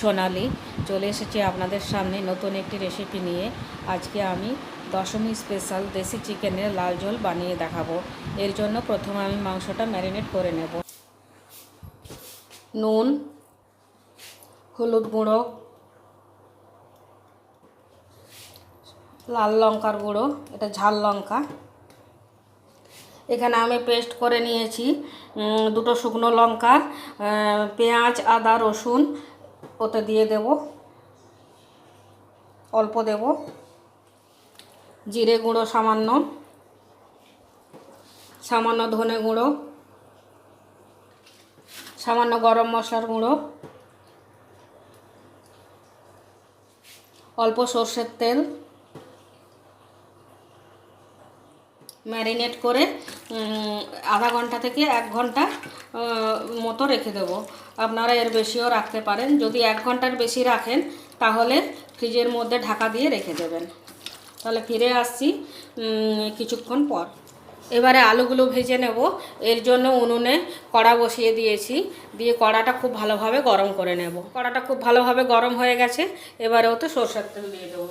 সোনালি চলে এসেছি আপনাদের সামনে নতুন একটি রেসিপি নিয়ে। আজকে আমি দশমী স্পেশাল দেশি চিকেনের লাল ঝোল বানিয়ে দেখাবো। এর জন্য প্রথমে আমি মাংসটা ম্যারিনেট করে নেব। নুন, হলুদ গুঁড়ো, লাল লঙ্কার গুঁড়ো, এটা ঝাল লঙ্কা। এখানে আমি পেস্ট করে নিয়েছি দুটো শুকনো লঙ্কা, পেঁয়াজ, আদা, রসুন ওতে দিয়ে দেব, অল্প দেব। জিরে গুঁড়ো সামান্য, সামান্য ধনে গুঁড়ো, সামান্য গরম মশলার গুঁড়ো, অল্প সর্ষের তেল। ম্যারিনেট করে আধা ঘন্টা থেকে 1 ঘন্টা মতো রেখে দেব। আপনারা এর বেশিও রাখতে পারেন। যদি 1 ঘন্টার বেশি রাখেন তাহলে ফ্রিজের মধ্যে ঢাকা দিয়ে রেখে দেবেন। তাহলে ফিরে আসছি কিছুক্ষণ পর। এবারে আলুগুলো ভেজে নেব। এর জন্য উনুনে কড়া বসিয়ে দিয়েছি, দিয়ে কড়াটা খুব ভালোভাবে গরম করে নেব। কড়াটা খুব ভালোভাবে গরম হয়ে গেছে। এবারে ওতে সরষের তেল দিয়ে দেবো।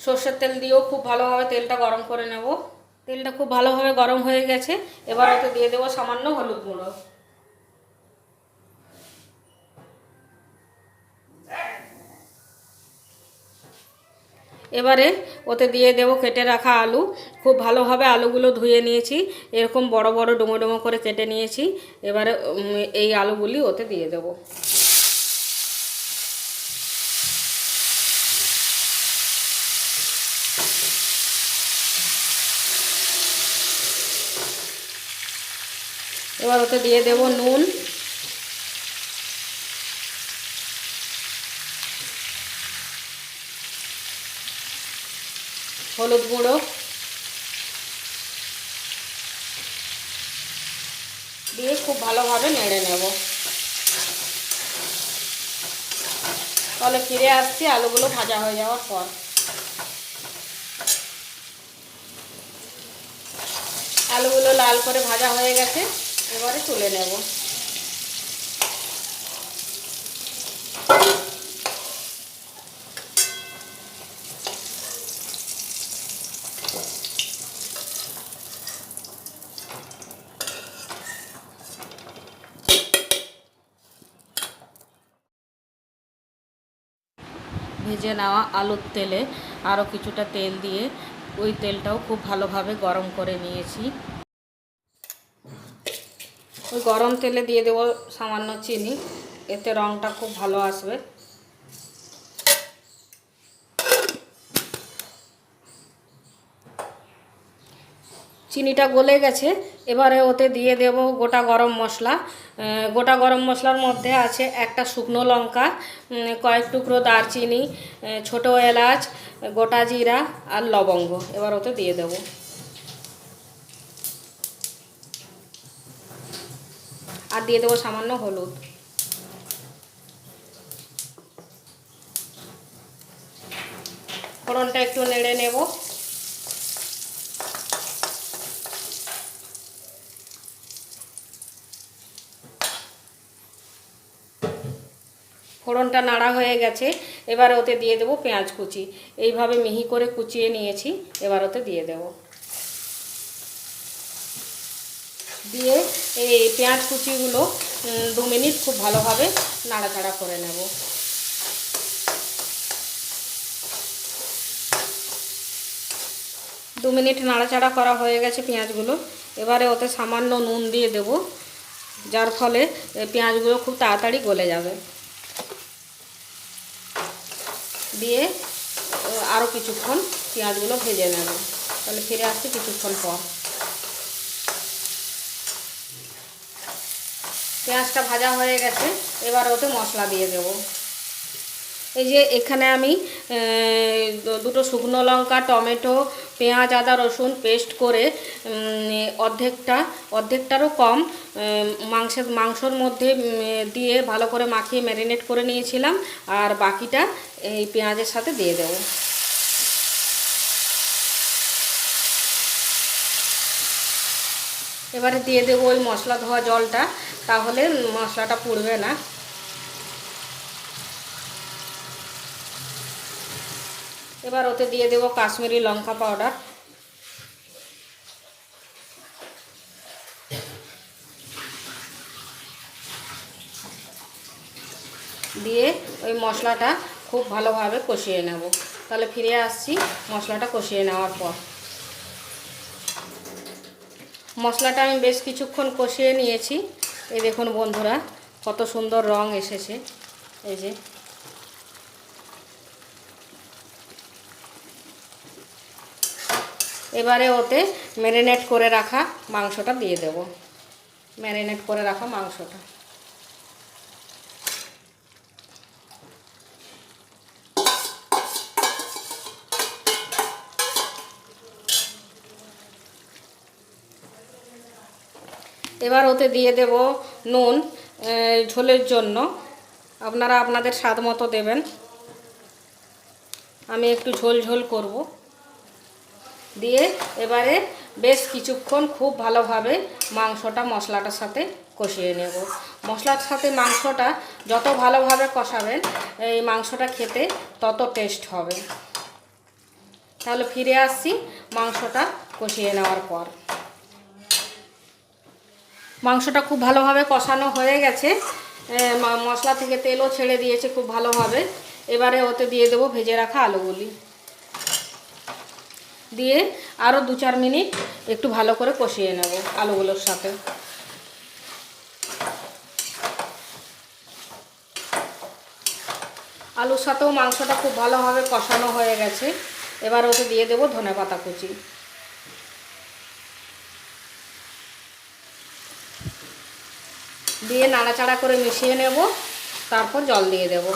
সর্ষের তেল দিয়েও খুব ভালোভাবে তেলটা গরম করে নেব। তেলটা খুব ভালোভাবে গরম হয়ে গেছে। এবার ওতে দিয়ে দেবো সামান্য হলুদ গুঁড়ো। এবারে ওতে দিয়ে দেব কেটে রাখা আলু। খুব ভালোভাবে আলুগুলো ধুয়ে নিয়েছি, এরকম বড় বড় ডুমো ডুমো করে কেটে নিয়েছি। এবারে এই আলুগুলি ওতে দিয়ে দেব। এবার ওতে দিয়ে দেব নুন, হলুদ গুঁড়ো দিয়ে খুব ভালোভাবে নেড়ে নেব। তাহলে ফিরে আসছি আলুগুলো ভাজা হয়ে যাওয়ার পর। আলুগুলো লাল করে ভাজা হয়ে গেছে। এবারে তুলে নেব। ভেজে নেওয়া আলুর তেলে আরও কিছুটা তেল দিয়ে ওই তেলটাও খুব ভালোভাবে গরম করে নিয়েছি। ওই গরম তেলে দিয়ে দেবো সামান্য চিনি, এতে রঙটা খুব ভালো আসবে। চিনিটা গলে গেছে। এবারে ওতে দিয়ে দেব গোটা গরম মশলা। গোটা গরম মশলার মধ্যে আছে একটা শুকনো লঙ্কা, কয়েক টুকরো দারচিনি, ছোটো এলাচ, গোটা জিরা আর লবঙ্গ। এবার ওতে দিয়ে দেব। আর দিয়ে দেবো সামান্য হলুদ। ফোড়নটা একটু নেড়ে নেব। ফোড়নটা নাড়া হয়ে গেছে। এবার ওতে দিয়ে দেবো পেঁয়াজ কুচি। এইভাবে মিহি করে কুচিয়ে নিয়েছি। এবার ওতে দিয়ে দেব। দিয়ে এই পেঁয়াজ কুচিগুলো 2 মিনিট খুব ভালোভাবে নাড়াচাড়া করে নেব। দু মিনিট নাড়াচাড়া করা হয়ে গেছে পেঁয়াজগুলো। এবারে ওতে সামান্য নুন দিয়ে দেব, যার ফলে পেঁয়াজগুলো খুব তাড়াতাড়ি গলে যাবে। দিয়ে আরও কিছুক্ষণ পেঁয়াজগুলো ভেজে নেব। তাহলে ফিরে আসছি কিছুক্ষণ পর। পেঁয়াজটা ভাজা হয়ে গেছে। এবার ওতে মশলা দিয়ে দেব। এই যে এখানে আমি দুটো শুকনো লঙ্কা, টমেটো, পেঁয়াজ, আদা, রসুন পেস্ট করে অর্ধেকটারও কম মাংসর মধ্যে দিয়ে ভালো করে মাখিয়ে ম্যারিনেট করে নিয়েছিলাম। আর বাকিটা এই পেঁয়াজের সাথে দিয়ে দেব। এবারে দিয়ে দেবো ওই মশলা ধোয়া জলটা, তাহলে মশলাটা পুড়বে না। এবার ওতে দিয়ে দেবো কাশ্মীরি লঙ্কা পাউডার, দিয়ে ওই মশলাটা খুব ভালোভাবে কষিয়ে নেব। তাহলে ফিরে আসছি মশলাটা কষিয়ে নেওয়ার পর। মশলাটা আমি বেশ কিছুক্ষণ কষিয়ে নিয়েছি। এই দেখুন বন্ধুরা কত সুন্দর রং এসেছে। এই যে এবারে ওতে ম্যারিনেট করে রাখা মাংসটা দিয়ে দেব। ম্যারিনেট করে রাখা মাংসটা এবার ওতে দিয়ে দেব নুন, ঝোলের জন্য আপনারা আপনাদের স্বাদ মতো দেবেন। আমি একটু ঝোল ঝোল করব। দিয়ে এবারে বেশ কিছুক্ষণ খুব ভালোভাবে মাংসটা মশলাটার সাথে কষিয়ে নেব। মশলার সাথে মাংসটা যত ভালোভাবে কষাবেন এই মাংসটা খেতে তত টেস্ট হবে। তাহলে ফিরে আসছি মাংসটা কষিয়ে নেওয়ার পর। মাংসটা খুব ভালোভাবে কষানো হয়ে গেছে, মশলা থেকে তেলও ছেড়ে দিয়েছে খুব ভালোভাবে। এবারে ওতে দিয়ে দেবো ভেজে রাখা আলুগুলি, দিয়ে আরও 2-4 মিনিট একটু ভালো করে কষিয়ে নেব আলুগুলোর সাথে। আলুর সাথেও মাংসটা খুব ভালোভাবে কষানো হয়ে গেছে। এবার ওতে দিয়ে দেবো ধনেপাতা কুচি, দিয়ে নাড়াচাড়া করে মিশিয়ে নেব। তারপর জল দিয়ে দেব।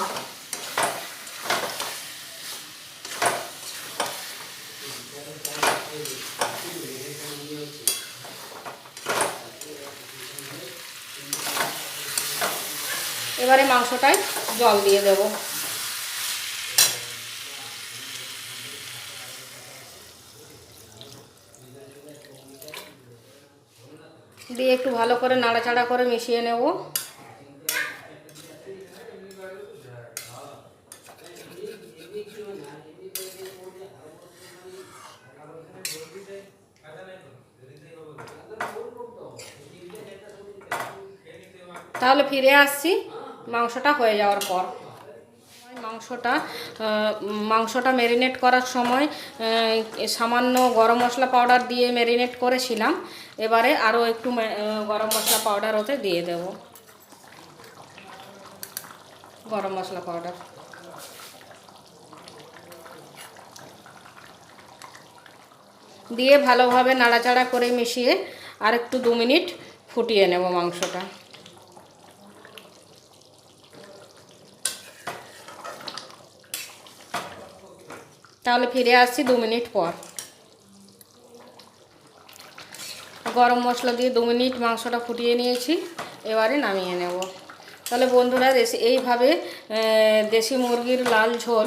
এবারে মাংসটায় জল দিয়ে দেব। দিয়ে একটু ভালো করে নাড়াচাড়া করে মিশিয়ে নেব। তাহলে ফিরে আসছি মাংসটা হয়ে যাওয়ার পর। মাংসটা ম্যারিনেট করার সময় সামান্য গরম মশলা পাউডার দিয়ে ম্যারিনেট করেছিলাম। এবারে আরও একটু গরম মশলা পাউডার ওতে দিয়ে দেব। গরম মশলা পাউডার দিয়ে ভালোভাবে নাড়াচাড়া করে মিশিয়ে আর একটু 2 মিনিট ফুটিয়ে নেব মাংসটা। তাহলে ফিরে আসছি 2 মিনিট পর। গরম মশলা দিয়ে 2 মিনিট মাংসটা ফুটিয়ে নিয়েছি। এবারে নামিয়ে নেব। তাহলে বন্ধুরা এইভাবে দেশি মুরগির লাল ঝোল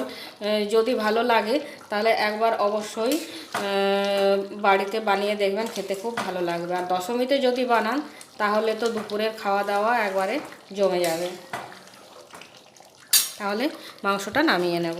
যদি ভালো লাগে তাহলে একবার অবশ্যই বাড়িতে বানিয়ে দেখবেন, খেতে খুব ভালো লাগবে। আর দশমীতে যদি বানান তাহলে তো দুপুরের খাওয়া দাওয়া একবারে জমে যাবে। তাহলে মাংসটা নামিয়ে নেব।